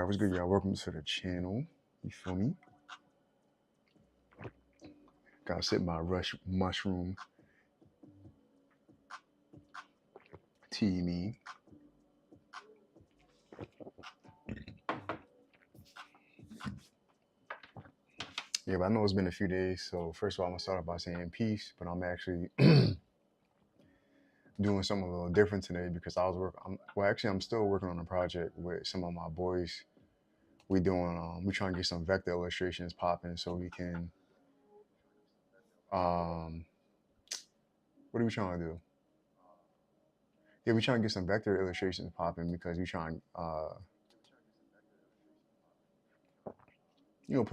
Alright, what's good, y'all? Welcome to the channel. You feel me? Gotta sip my rush mushroom tea me. Yeah, but I know it's been a few days, so first of all, I'm gonna start off by saying peace, but I'm actually doing something a little different today because I'm still working on a project with some of my boys. We trying to get some vector illustrations popping so we can, what are we trying to do? Yeah, we trying to get some vector illustrations popping because we trying, put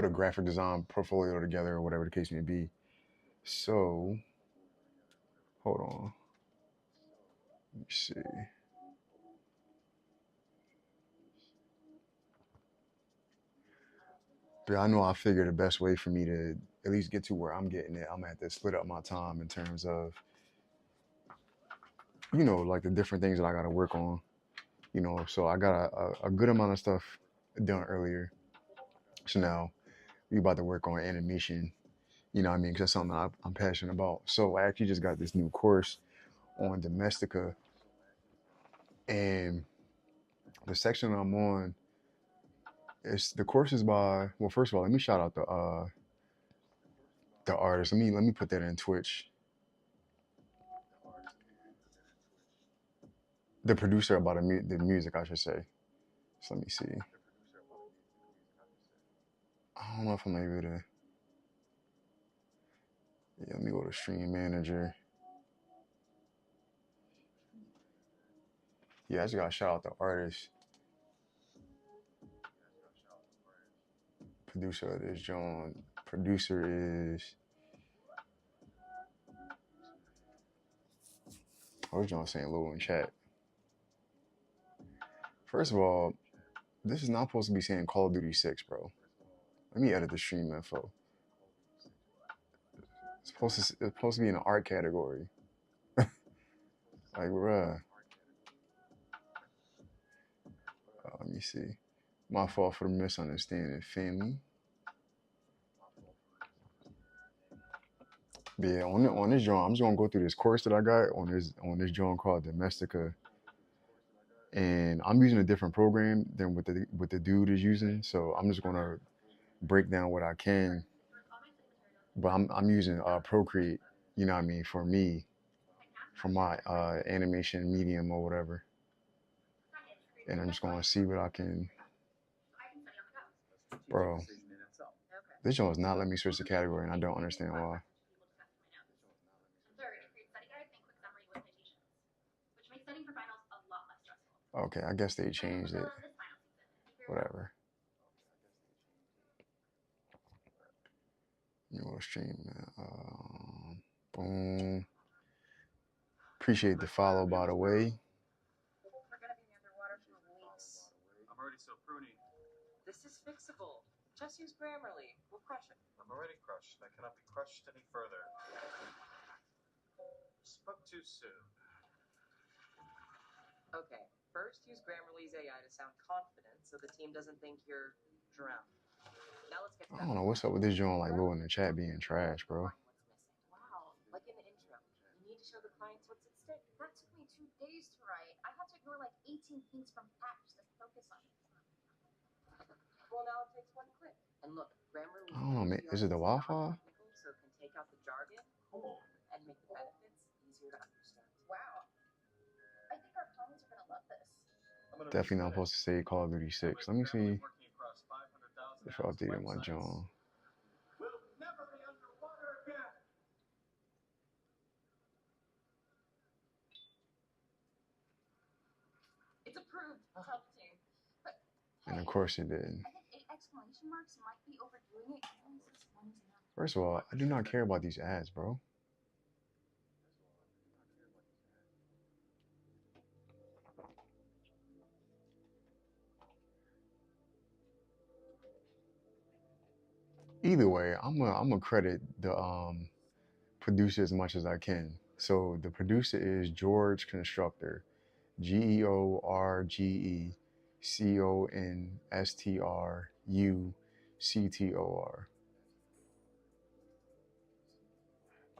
a graphic design portfolio together or whatever the case may be. So, hold on. Let me see. But I know I figured the best way for me to at least get to where I'm getting at, I'm gonna have to split up my time in terms of, like the different things that I gotta work on. So I got a good amount of stuff done earlier. So now we about to work on animation, you know what I mean? Because that's something I'm passionate about. So I actually just got this new course on Domestica. And the section I'm on, the course is by, well, first of all, let me shout out the artist. Let me put that in Twitch. The producer about the music, I should say. So let me see. I don't know if I'm able to. Yeah, let me go to Stream Manager. Yeah, I just gotta shout out the artist. Producer of this John. Producer is. I was John saying little in chat. First of all, this is not supposed to be saying Call of Duty 6, bro. Let me edit the stream info. It's supposed to be in the art category. Like, bruh. Let me see. My fault for the misunderstanding, family. But yeah, on this drawing, I'm just gonna go through this course that I got on this drawing called Domestica, and I'm using a different program than what the dude is using. So I'm just gonna break down what I can. But I'm using Procreate, you know what I mean, for me, for my animation medium or whatever, and I'm just gonna see what I can. Bro, this joint is not letting me switch the category, and I don't understand why. Okay, I guess they changed it. Whatever. You want to stream, man. Boom. Appreciate the follow, by the way. I'm already so pruny. This is fixable. Just use Grammarly. We'll crush it. I'm already crushed. I cannot be crushed any further. Spoke too soon. Okay, first use Grammarly's AI to sound confident so the team doesn't think you're drowned. Now let's get to I don't know what's up with this joint, like low in the chat being trash, bro. Wow, like in the intro, you need to show the clients what's at stake. That took me 2 days to write. I had to ignore like 18 hints from patch to focus on it. Well, now it takes 1 click. And look, Grammarly. I don't know, man. Is it the Wi-Fi? So it can take out the jargon and make the benefits easier to understand. Wow. I think our clients are gonna love this. Definitely not supposed to say Call of Duty 6. Let me see if I updated my joint. We'll never be underwater again. It's approved. Tell the team. But hey, And of course it did. I think 8 exclamation marks might be overdoing it. First of all, I do not care about these ads, bro. Either way, I'm gonna credit the producer as much as I can. So the producer is George Constructor, George Constructor.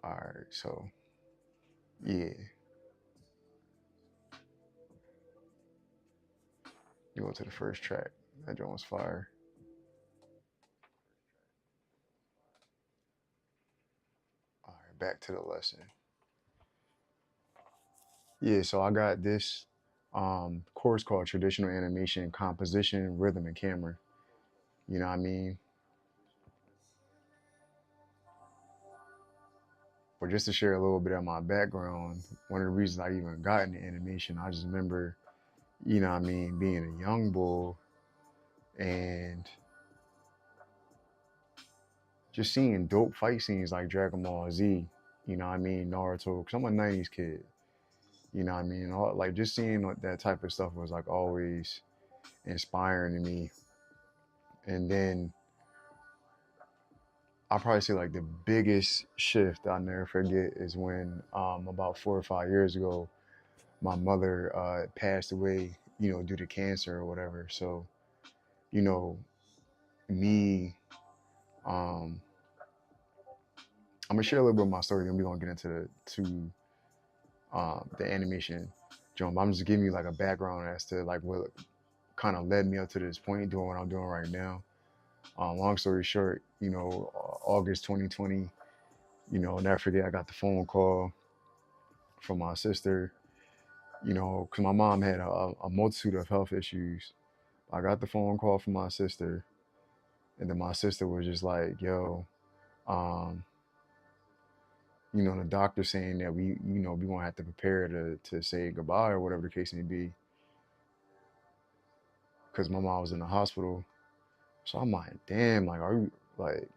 All right, so yeah, you go to the first track. That joint was fire. All right, back to the lesson. Yeah, so I got this course called Traditional Animation, Composition, Rhythm, and Camera. You know what I mean? But just to share a little bit of my background, one of the reasons I even got into animation, I just remember, you know what I mean, being a young boy and just seeing dope fight scenes like Dragon Ball Z, you know what I mean, Naruto, because I'm a 90s kid, you know what I mean? All, like just seeing that type of stuff was like always inspiring to me. And then I'll probably say like the biggest shift I'll never forget is when about 4 or 5 years ago, my mother passed away, you know, due to cancer or whatever. So, you know, me, um, I'm gonna share a little bit of my story, then we're gonna get into the animation. Jump. I'm just giving you like a background as to like what kind of led me up to this point, doing what I'm doing right now. Long story short, you know, August 2020, you know, never forget, I got the phone call from my sister, you know, because my mom had a multitude of health issues. I got the phone call from my sister, and then my sister was just like, yo, um, you know, the doctor saying that you know, we gonna have to prepare to say goodbye or whatever the case may be, because my mom was in the hospital. So I'm like, damn, like, are you like,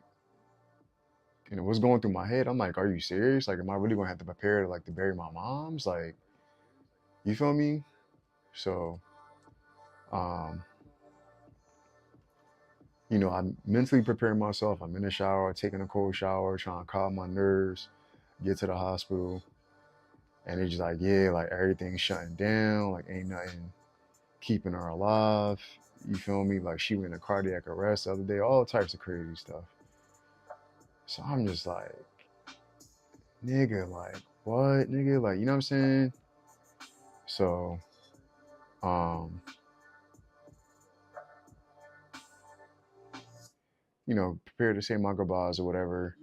you know, what's going through my head? I'm like, are you serious? Like, am I really gonna have to prepare to like to bury my mom's? Like, you feel me? So, um, you know, I'm mentally preparing myself. I'm in the shower, taking a cold shower, trying to calm my nerves, get to the hospital. And it's just like, yeah, like everything's shutting down, like ain't nothing keeping her alive. You feel me? Like she went in cardiac arrest the other day, all types of crazy stuff. So I'm just like, nigga, like, what, nigga? Like, you know what I'm saying? So, um, you know, prepared to say my goodbyes or whatever.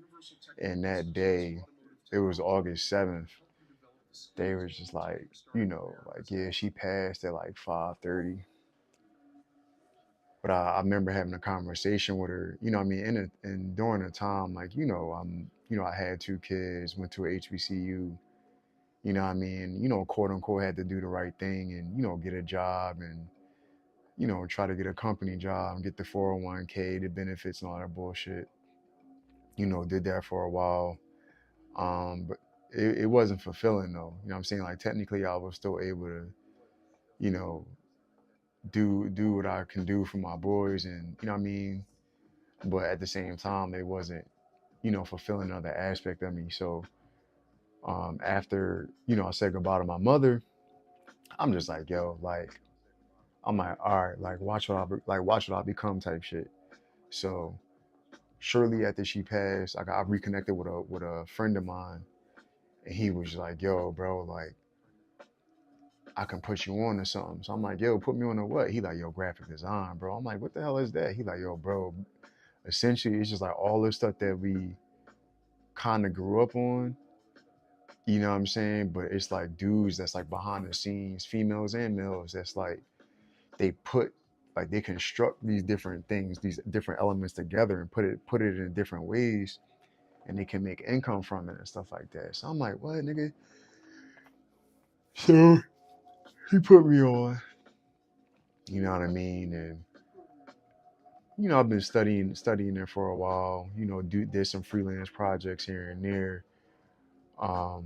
And that day, it was August 7th. They was just like, you know, like, yeah, she passed at like 5:30. But I remember having a conversation with her, you know what I mean? And during the time, like, you know, I had 2 kids, went to a HBCU, you know what I mean? You know, quote unquote, had to do the right thing and, you know, get a job and, you know, try to get a company job and get the 401k, the benefits and all that bullshit. You know, did that for a while. But it wasn't fulfilling though. You know what I'm saying? Like technically I was still able to, you know, do what I can do for my boys and you know what I mean? But at the same time it wasn't, you know, fulfilling another aspect of me. So after, you know, I said goodbye to my mother, I'm just like, yo, like I'm like, all right, like watch what I become type shit. So shortly after she passed, I reconnected with a friend of mine and he was like, yo, bro, like I can put you on to something. So I'm like, yo, put me on to what? He like, yo, graphic design, bro. I'm like, what the hell is that? He like, yo, bro, essentially it's just like all the stuff that we kind of grew up on, you know what I'm saying? But it's like dudes that's like behind the scenes, females and males, that's like they put like they construct these different things, these different elements together and put it in different ways and they can make income from it and stuff like that. So I'm like, what nigga? So he put me on, you know what I mean? And you know, I've been studying there for a while, you know, did some freelance projects here and there. Um,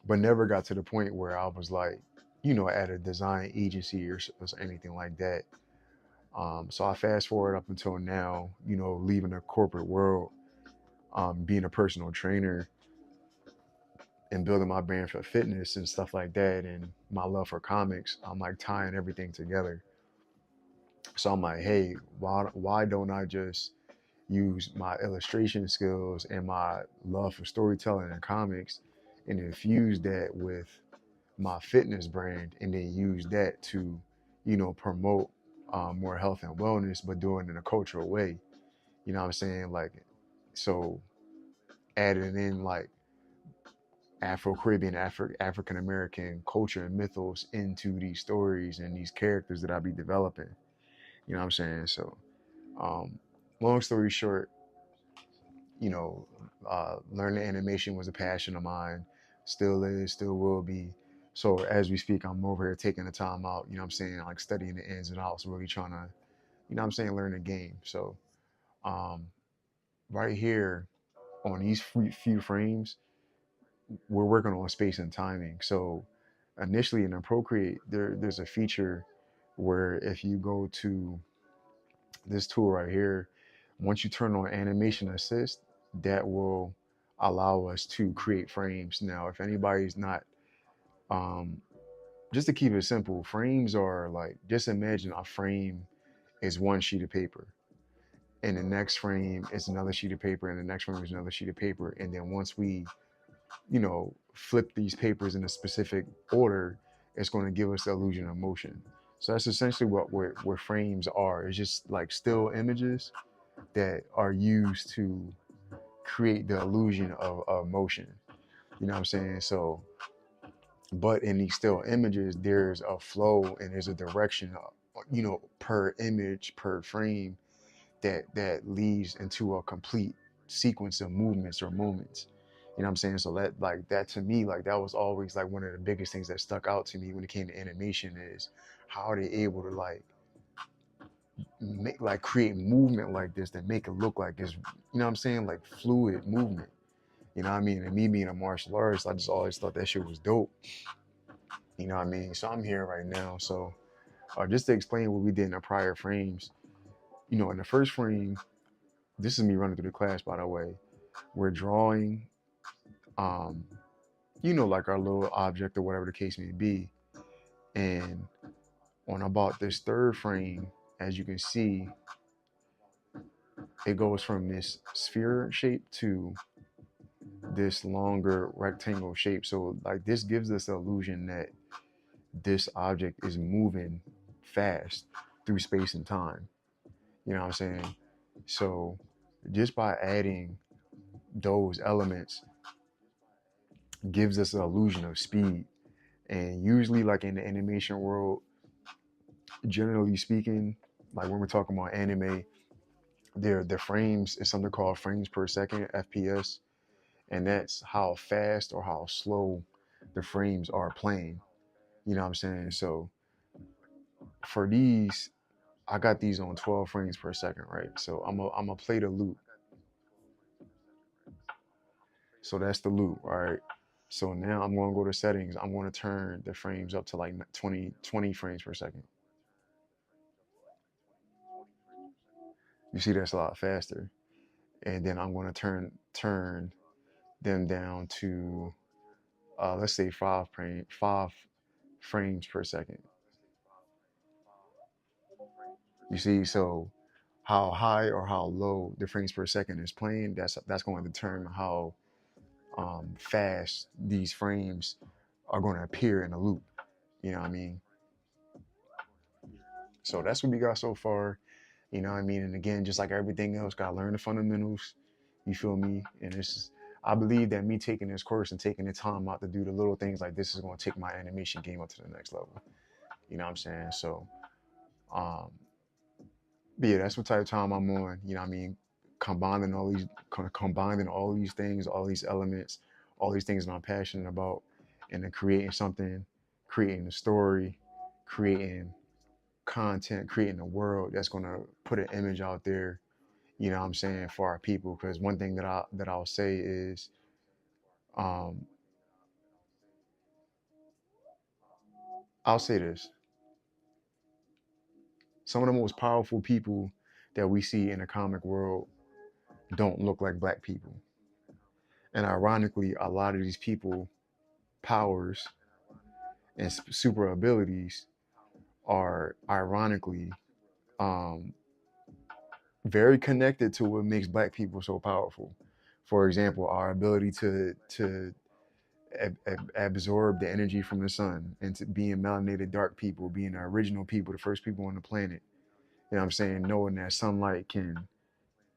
but never got to the point where I was like, you know, at a design agency or anything like that. So I fast forward up until now, you know, leaving the corporate world, being a personal trainer and building my brand for fitness and stuff like that, and my love for comics. I'm like tying everything together. So I'm like, hey, why don't I just use my illustration skills and my love for storytelling and comics and infuse that with my fitness brand and then use that to, promote more health and wellness, but do it in a cultural way. You know what I'm saying? Like, so adding in like Afro-Caribbean, African American culture and mythos into these stories and these characters that I be developing. You know what I'm saying? So, um, long story short, learning animation was a passion of mine, still is, still will be. So as we speak, I'm over here taking the time out, you know what I'm saying, like studying the ins and outs, really trying to, what I'm saying, learn the game. So um, right here on these few frames, we're working on space and timing. So initially in the Procreate, there's a feature where if you go to this tool right here, once you turn on animation assist, that will allow us to create frames. Now, if anybody's not, um, just to keep it simple, frames are like, just imagine a frame is one sheet of paper, and the next frame is another sheet of paper, and the next frame is another sheet of paper. And then once we, flip these papers in a specific order, it's going to give us the illusion of motion. So that's essentially what frames are. It's just like still images that are used to create the illusion of motion. You know what I'm saying? So, but in these still images, there's a flow and there's a direction, per image, per frame that leads into a complete sequence of movements or moments. You know what I'm saying? So that like that to me, like that was always like one of the biggest things that stuck out to me when it came to animation is how are they able to like make like create movement like this that make it look like it's, what I'm saying, like fluid movement. You know what I mean? And me being a martial artist, I just always thought that shit was dope. You know what I mean? So I'm here right now. So just to explain what we did in the prior frames, in the first frame, this is me running through the class, by the way. We're drawing, um, like our little object or whatever the case may be. And on about this third frame, as you can see, it goes from this sphere shape to this longer rectangle shape. So like this gives us the illusion that this object is moving fast through space and time. You know what I'm saying? So just by adding those elements gives us an illusion of speed. And usually like in the animation world, generally speaking, like when we're talking about anime, the frames is something called frames per second, FPS, and that's how fast or how slow the frames are playing. You know what I'm saying? So for these, I got these on 12 frames per second, right? So I'm gonna play the loop. So that's the loop, all right? So now I'm gonna go to settings. I'm gonna turn the frames up to like 20 frames per second. You see that's a lot faster. And then I'm gonna turn them down to let's say five frames per second. You see, so how high or how low the frames per second is playing, that's going to determine how fast these frames are going to appear in a loop. You know what I mean? So that's what we got so far. You know what I mean? And again, just like everything else, gotta learn the fundamentals. You feel me? And I believe that me taking this course and taking the time out to do the little things like this is going to take my animation game up to the next level. You know what I'm saying? So, um, but yeah, that's what type of time I'm on. You know what I mean? Combining all these things, all these elements, all these things that I'm passionate about, and then creating something, creating a story, creating content, creating a world that's gonna put an image out there. You know what I'm saying, for our people. Because one thing I'll say is, um, I'll say this: some of the most powerful people that we see in the comic world don't look like black people. And ironically, a lot of these people powers and super abilities are ironically um, very connected to what makes Black people so powerful. For example, our ability to absorb the energy from the sun, and to being melanated dark people, being the original people, the first people on the planet. You know what I'm saying? Knowing that sunlight can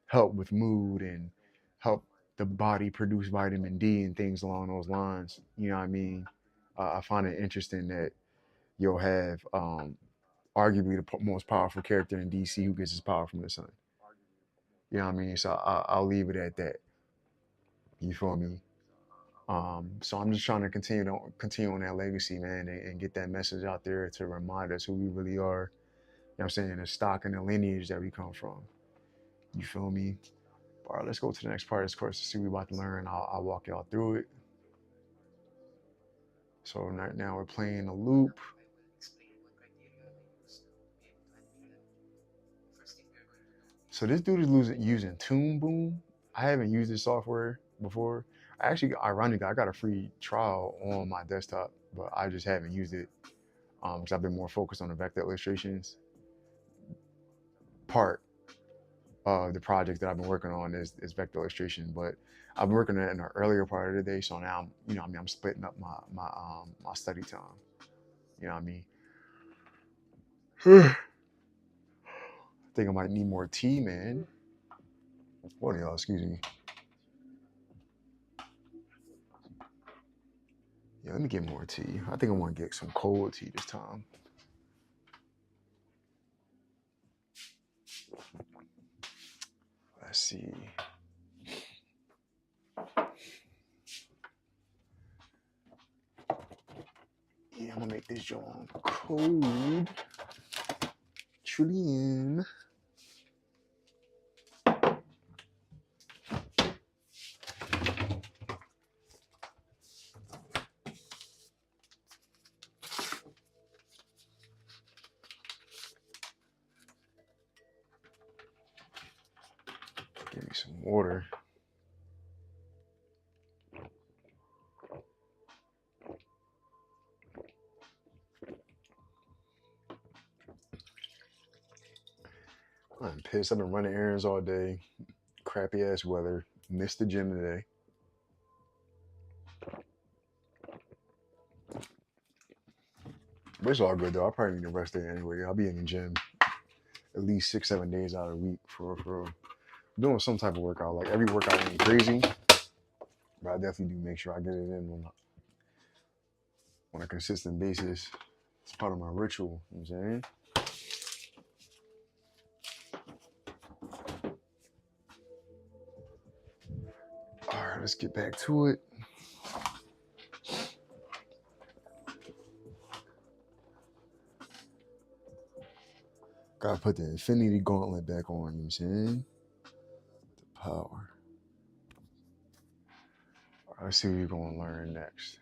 help with mood and help the body produce vitamin D and things along those lines. You know what I mean? I find it interesting that you'll have arguably the most powerful character in DC who gets his power from the sun. You know what I mean? So I'll leave it at that. You feel me? So I'm just trying to continue on that legacy, man, and get that message out there to remind us who we really are. You know what I'm saying? The stock and the lineage that we come from. You feel me? All right, let's go to the next part of this course to see what we're about to learn. I'll walk y'all through it. So right now we're playing a loop. So this dude is using Toon Boom. I haven't used this software before. Actually, ironically, I got a free trial on my desktop, but I just haven't used it because I've been more focused on the vector illustrations part of the project that I've been working on is vector illustration. But I've been working on it in the earlier part of the day, so now I'm splitting up my study time. You know what I mean? I think I might need more tea, man. What are y'all? Excuse me. Yeah, let me get more tea. I think I want to get some cold tea this time. Let's see. Yeah, I'm gonna make this joint cold. Trillion. Give me some water. I'm pissed. I've been running errands all day. Crappy ass weather. Missed the gym today. But it's all good though. I probably need to rest day anyway. I'll be in the gym at least 6-7 days out of the week for doing some type of workout. Like every workout ain't crazy, but I definitely do make sure I get it in on a consistent basis. It's part of my ritual. You know what I'm saying? All right, let's get back to it. Gotta put the infinity gauntlet back on, you know what I'm saying? The power. All right, let's see what you're gonna learn next.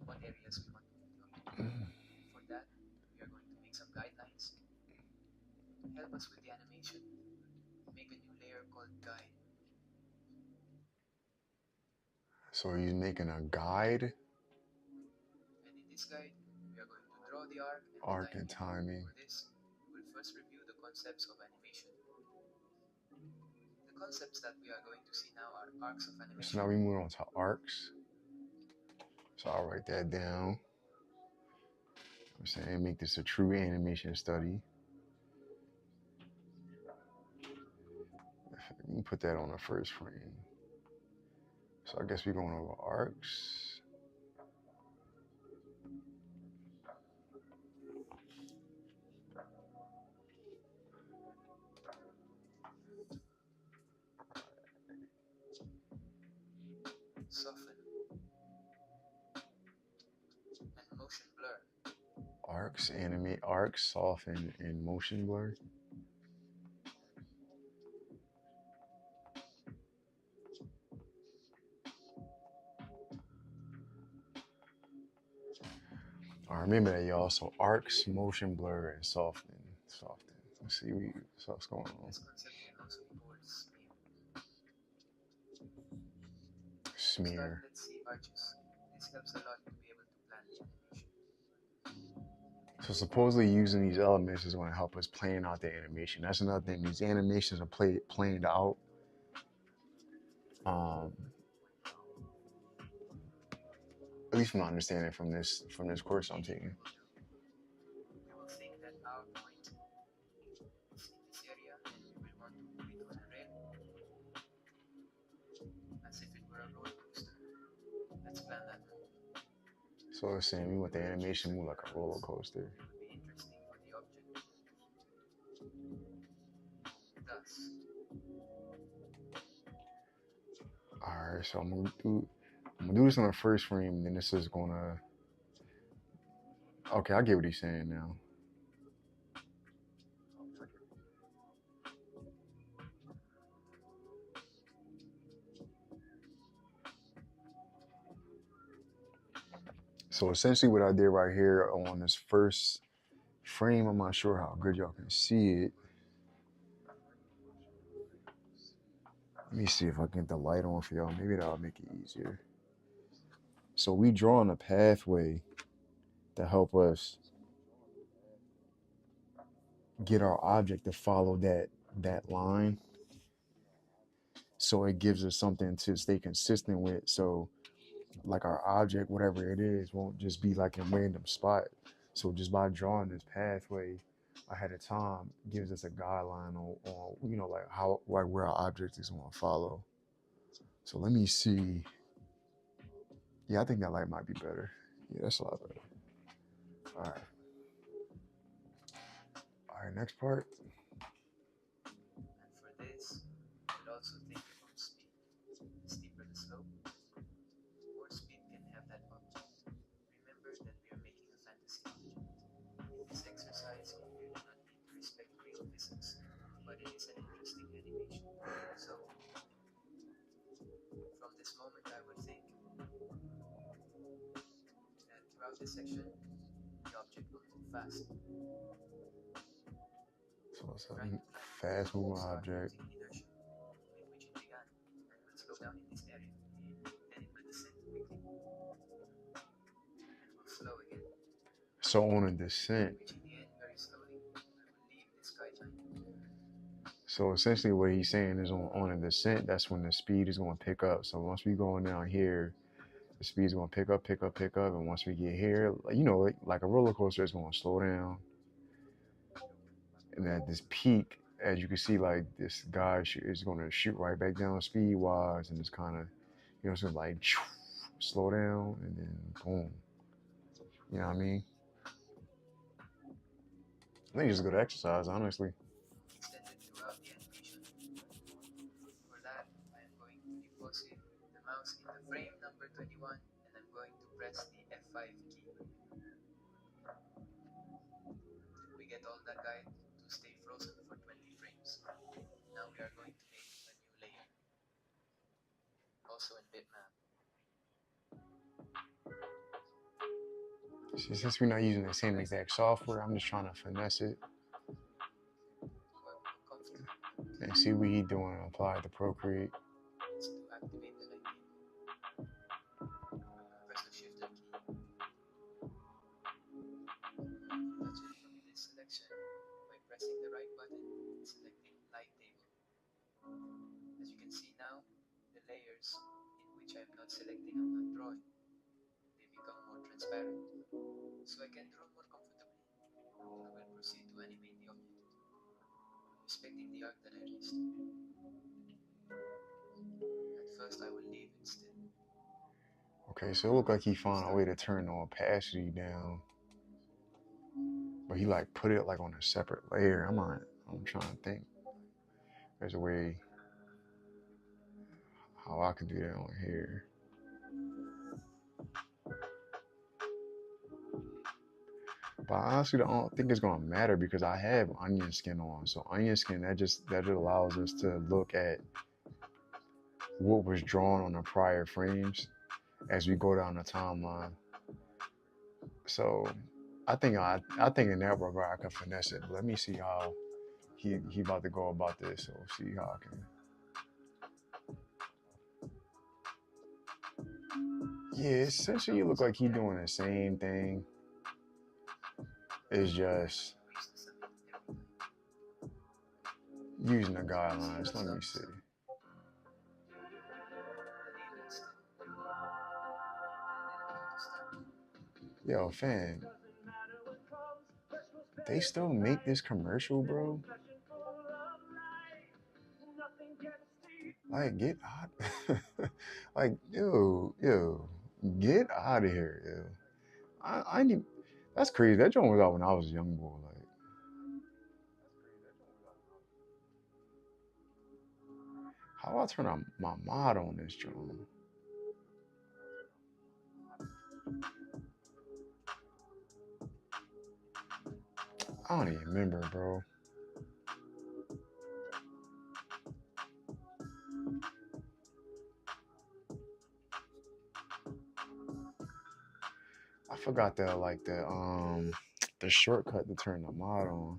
What areas we want to do. For that, we are going to make some guidelines. To help us with the animation, make a new layer called guide. So he's making a guide. And in this guide, we are going to draw the arc and timing. For this, we will first review the concepts of animation. The concepts that we are going to see now are arcs of animation. So now we move on to arcs. So I'll write that down. I'm saying make this a true animation study. Let me put that on the first frame. So I guess we're going over arcs. Soften. And motion blur. Arcs, animate, arcs, soften, and motion blur. All right, remember that, y'all. So arcs, motion blur, and soften. Soften. Let's see what's going on. This concept can also be called smear. Smear. Let's see arches. This helps a lot to be able to plan the animation. So supposedly using these elements is going to help us plan out the animation. That's another thing. These animations are planned out. Um, at least from my understanding from this course I'm taking. You will think that our point is in this area and we will want to move it on a rail as if it were a roller coaster. Let's plan that now. So it's saying we want the animation move like a roller coaster. It would be interesting for the object to move thus. Alright, so I'm gonna do this on the first frame, and then this is gonna. Okay, I get what he's saying now. So essentially what I did right here on this first frame, I'm not sure how good y'all can see it. Let me see if I can get the light on for y'all. Maybe that'll make it easier. So we drawing a pathway to help us get our object to follow that line. So it gives us something to stay consistent with. So like our object, whatever it is, won't just be like in a random spot. So just by drawing this pathway ahead of time gives us a guideline on like how like where our object is going to follow. So let me see. Yeah, I think that light might be better. Yeah, that's a lot better. All right. All right, next part. And for this, we'll also think about speed. The steeper the slope, more speed can have that object. Remember that we are making a fantasy object. In this exercise, we really not need to respect real physics, but it is an interesting animation. So, from this moment I would think that throughout this section, the object will move fast. So it's a fast moving object. Inertia in which it began and will slow down in this area. Then it will descend quickly and will slow again. So on a descent. Reaching the end very slowly, I will leave this guideline. So essentially what he's saying is on a descent, that's when the speed is going to pick up. So once we going down here, the speed is going to pick up. And once we get here, like a roller coaster, it's going to slow down. And at this peak, as you can see, like this guy is going to shoot right back down speed wise. And it's kind of, it's going to like slow down and then boom. You know what I mean? I think it's just a good exercise, honestly. Extended throughout the animation. For that, I am going to deposit the mouse in the frame number 21 and I'm going to press the F5 key. We get all that guide to stay frozen for 20 frames. Now we are going to make a new layer. Also in bitmap. See, since we're not using the same exact software, I'm just trying to finesse it and see what he's doing and apply it to Procreate. Is to activate the light table. Press the Shift key. Touch it from this selection by pressing the right button and selecting light table. As you can see now, the layers in which I'm not selecting, I'm not drawing, they become more transparent. So I can draw more comfortably. I will proceed to animate the object, respecting the arc that I traced. At first I will leave it still. Okay, so it looked like he found a way to turn the opacity down, but he like put it like on a separate layer. I'm trying to think. There's a way how I could do that on here. But honestly, I don't think it's gonna matter because I have onion skin on. So onion skin that just allows us to look at what was drawn on the prior frames as we go down the timeline. So I think in that regard I can finesse it. But let me see how he about to go about this. So see how I can. Yeah, essentially it look like he's doing the same thing. is just using the guidelines. Let me see. Yo, fam, they still make this commercial, bro? Like, get out. Like, yo, get out of here, yo. I need. That's crazy. That joint was out when I was a young boy. Like, how do I turn on my mod on this joint? I don't even remember, bro. I forgot the shortcut to turn the mod on.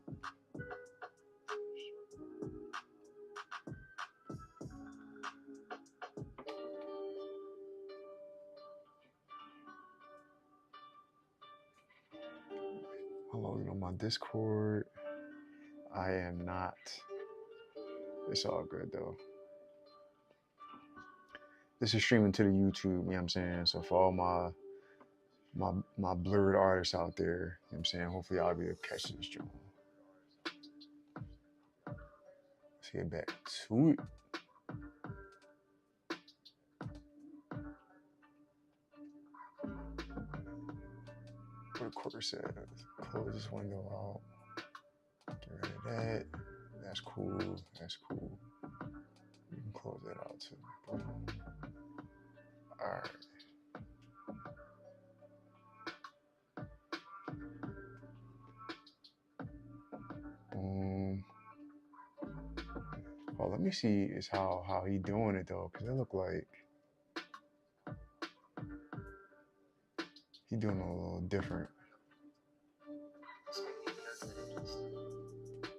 I'm logging on my Discord. I am not. It's all good though. This is streaming to the YouTube, you know what I'm saying? So for all my blurred artists out there, you know what I'm saying? Hopefully I'll be able to catch this joint. Let's get back to it. What the quarter says. Close this window out. Get rid of that. That's cool. That's cool. You can close that out too. Boom. Alright. Boom. Oh, let me see is how he doing it though, because it look like he doing it a little different.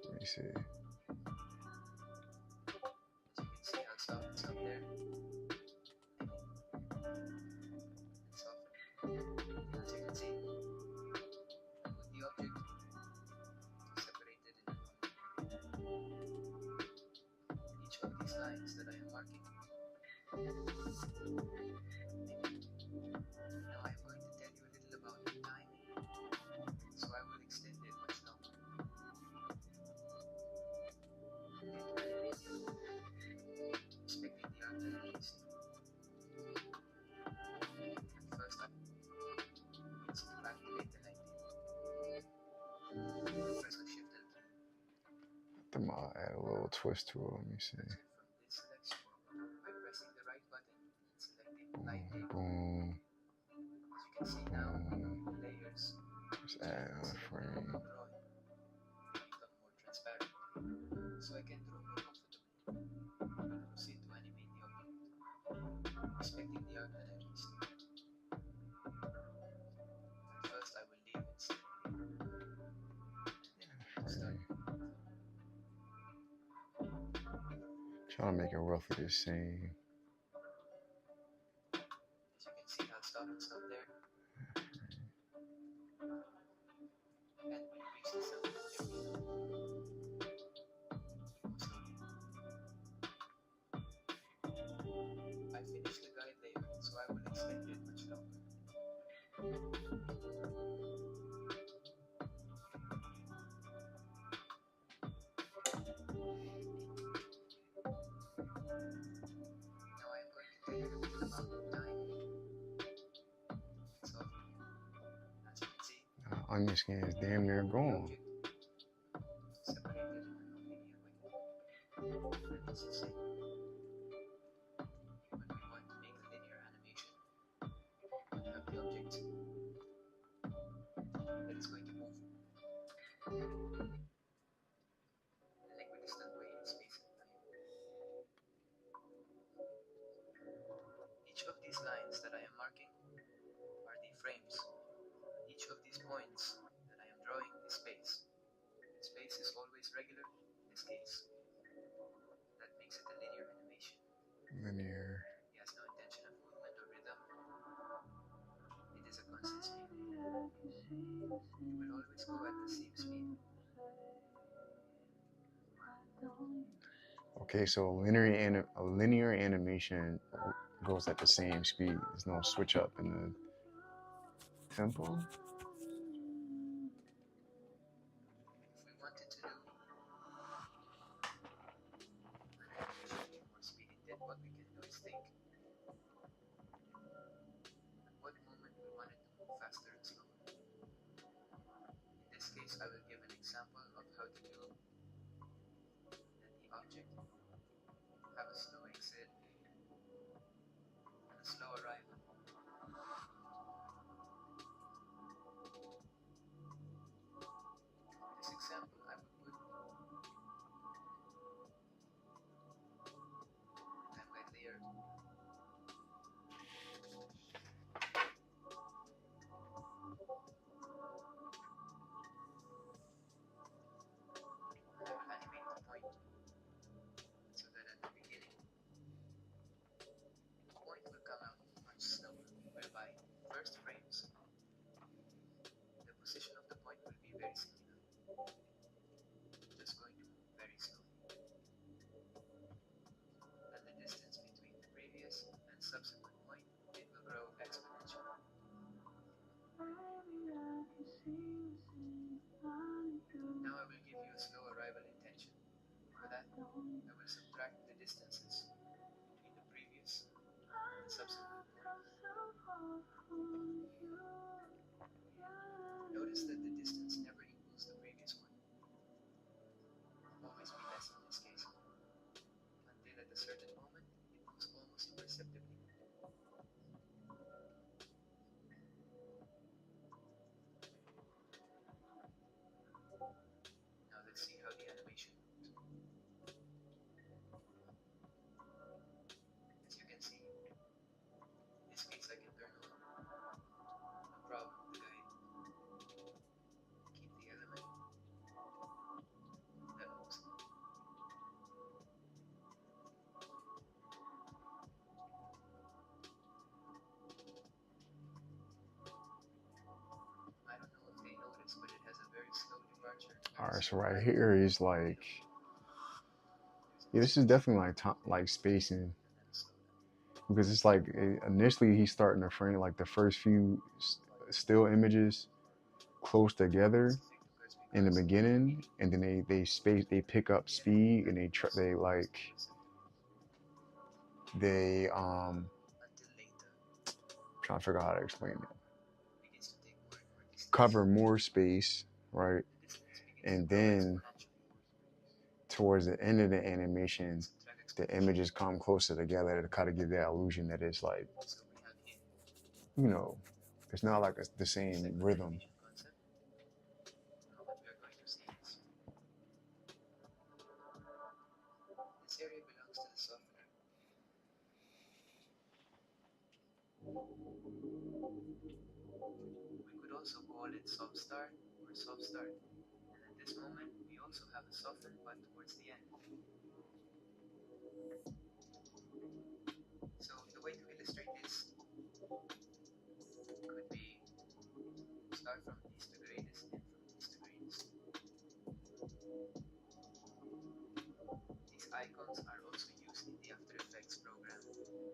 Let me see. I think I'll add a little twist to it. Let me see. Boom, boom, boom. Let's add another frame. So I can draw more comfortably. Proceed to animate the object, respecting the outline at least. First, I will leave it steady. Trying to make it roughly the same. As you can see, I'll start and stop there. And when you reach the center, I finished the guide layer, so I will extend it much longer. Now I am going to tell you a bit about the time. So, as you can see, onion skin is damn near gone. Separated in a linear way. And this is it. When we want to make a linear animation, we have the object that is going to move in an equidistant way in space and time. Each of these lines that I am marking are the frames. Each of these points that I am drawing is space. Space is always regular in this case. That makes it a linear animation. Linear. It has no intention of movement or rhythm. It is a constant stream. will always go at the same speed. Okay, so a linear animation goes at the same speed. There's no switch up in the tempo. If we wanted to do an animation with more speed, then what we can do is think at what moment we want it to move faster and slower. In this case, I will give an example of how to do that the object have a slow exit and a slow arrival. For this example, I would put time guide layer and I will animate the point so that at the beginning the point will come out much slower, whereby first frames the position of the point will be very similar, just going to move very slowly, and the distance between the previous and subsequent point, it will grow exponentially. Now I will give you a slow arrival intention. For that, I will subtract the distances between the previous and subsequent point. Notice that the distance never equals the previous one. It will always be less in this case, until at a certain moment it moves almost imperceptibly. Now let's see how the animation moves. As you can see, in this case I can turn on, no problem, the guide, keep the element that moves. I don't know if they notice, but it has a very slow departure. Alright, so right here is like, yeah, this is definitely like spacing, because it's like initially he's starting to frame like the first few still images close together in the beginning, and then they pick up speed, and they trying to figure out how to explain it. Cover more space, right? And then towards the end of the animation, the images come closer together to kind of give that illusion that it's like, you know, it's not like the same rhythm. This area belongs to the software. We could also call it soft start or soft start. And at this moment, we also have a soften but towards the end. So the way to illustrate this could be start from least to greatest and from least to greatest. These icons are also used in the After Effects program.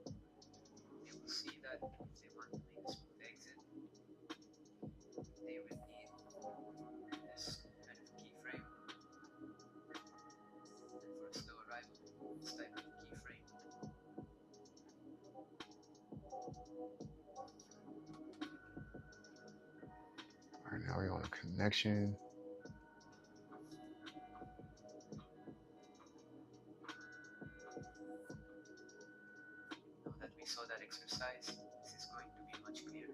They will see that if they want to make a smooth exit, they will need this kind of keyframe, and for a slow arrival, this type of keyframe. Alright, now we're on a connection. Now that we saw that exercise, this is going to be much clearer.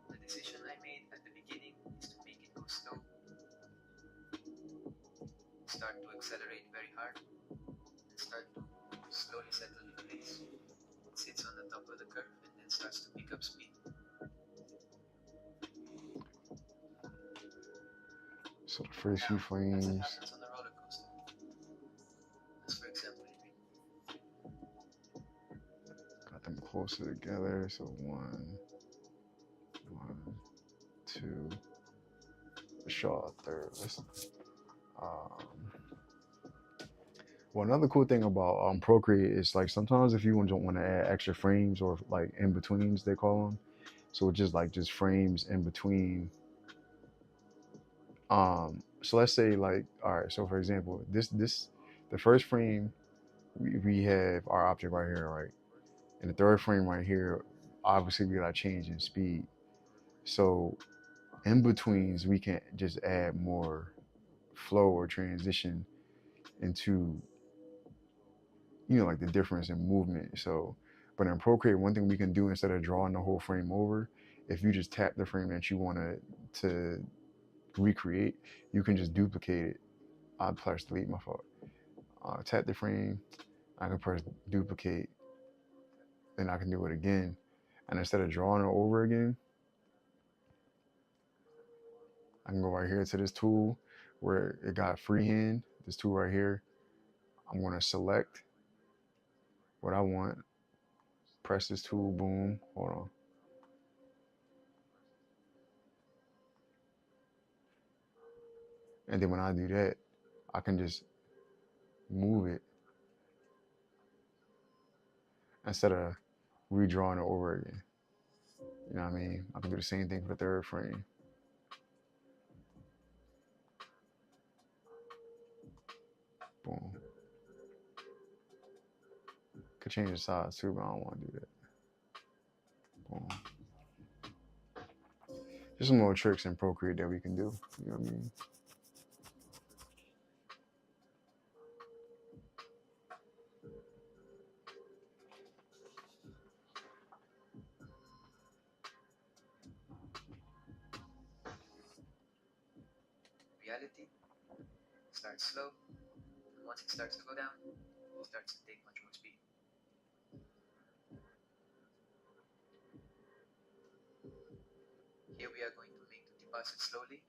The decision I made at the beginning is to make it go slow. Start to accelerate very hard, and start to slowly settle in place. It sits on the top of the curve and then starts to pick up speed. So the first few frames. As it happens on a roller coaster. As for example, Got them closer together. So one, two. show third. Um, well, another cool thing about Procreate is like sometimes if you don't want to add extra frames or like in betweens they call them, so it's just frames in between. So let's say like all right. So for example, this the first frame we have our object right here, right, and the third frame right here. Obviously, we gotta change in speed. So in betweens, we can just add more flow or transition into like the difference in movement. So, but in Procreate, one thing we can do instead of drawing the whole frame over, if you just tap the frame that you want to recreate, you can just duplicate it. I press delete, my fault. Tap the frame, I can press duplicate, then I can do it again. And instead of drawing it over again, I can go right here to this tool where it got freehand, this tool right here. I'm gonna select what I want, press this tool, boom, hold on. And then when I do that, I can just move it instead of redrawing it over again. You know what I mean? I can do the same thing for the third frame. Boom. Could change the size too, but I don't want to do that. Boom. Just some little tricks in Procreate that we can do. You know what I mean? Reality starts slow, and once it starts to go down, it starts to take much more speed. Here we are going to make the deposit slowly,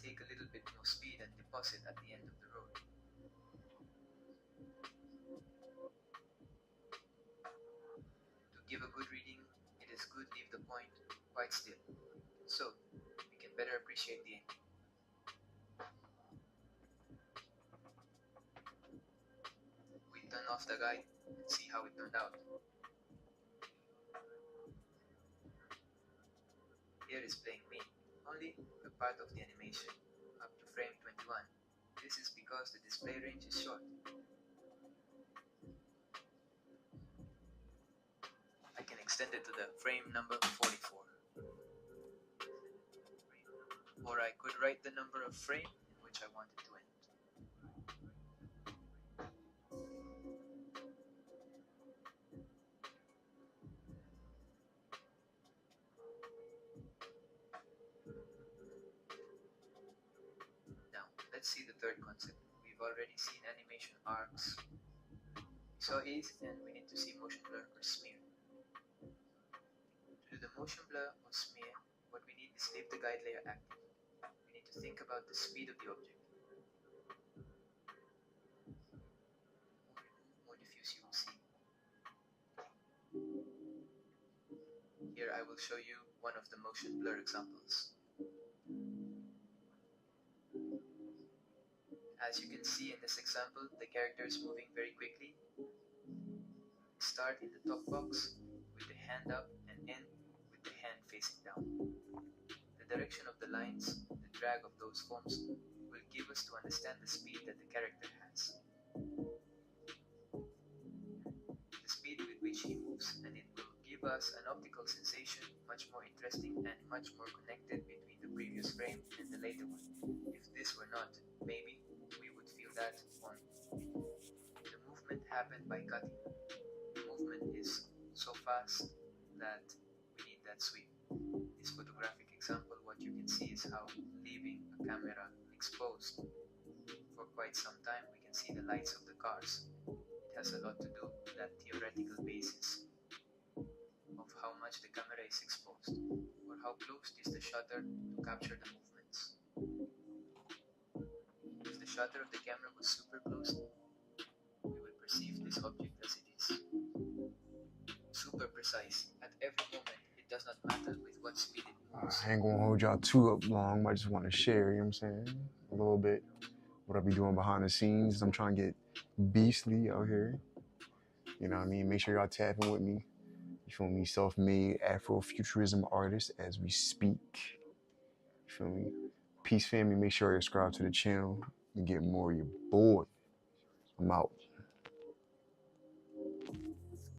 take a little bit more speed and deposit at the end of the road. To give a good reading, it is good leave the point quite still, so we can better appreciate the ending. We turn off the guide and see how it turned out. Here is playing me, only a part of the animation, up to frame 21. This is because the display range is short. I can extend it to the frame number 44. Or I could write the number of frame in which I want it to end. Now, let's see the third concept. We've already seen animation arcs. We saw ease, and we need to see motion blur or smear. To do the motion blur or smear, what we need is leave the guide layer active. We need to think about the speed of the object. More diffuse you will see. Here I will show you one of the motion blur examples. As you can see in this example, the character is moving very quickly. Start in the top box with the hand up and end with the hand facing down. The direction of the lines, the drag of those forms, will give us to understand the speed that the character has. The speed with which he moves, and it will give us an optical sensation much more interesting and much more connected between the previous frame and the later one. If this were not, maybe we would feel that one. The movement happened by cutting. The movement is so fast that we need that sweep. This photographic example, what you can see is how leaving a camera exposed for quite some time, we can see the lights of the cars. It has a lot to do with that theoretical basis of how much the camera is exposed, or how close is the shutter to capture the movements. If the shutter of the camera was super close, we will perceive this object as it is. Super precise. At every moment, it does not matter with what speed it moves. I ain't gonna hold y'all too up long. I just want to share, you know what I'm saying, a little bit what I be doing behind the scenes. I'm trying to get beastly out here. You know what I mean? Make sure y'all tapping with me. You feel me? Self-made Afrofuturism artist as we speak. You feel me? Peace family, make sure you subscribe to the channel and get more of your boy. I'm out.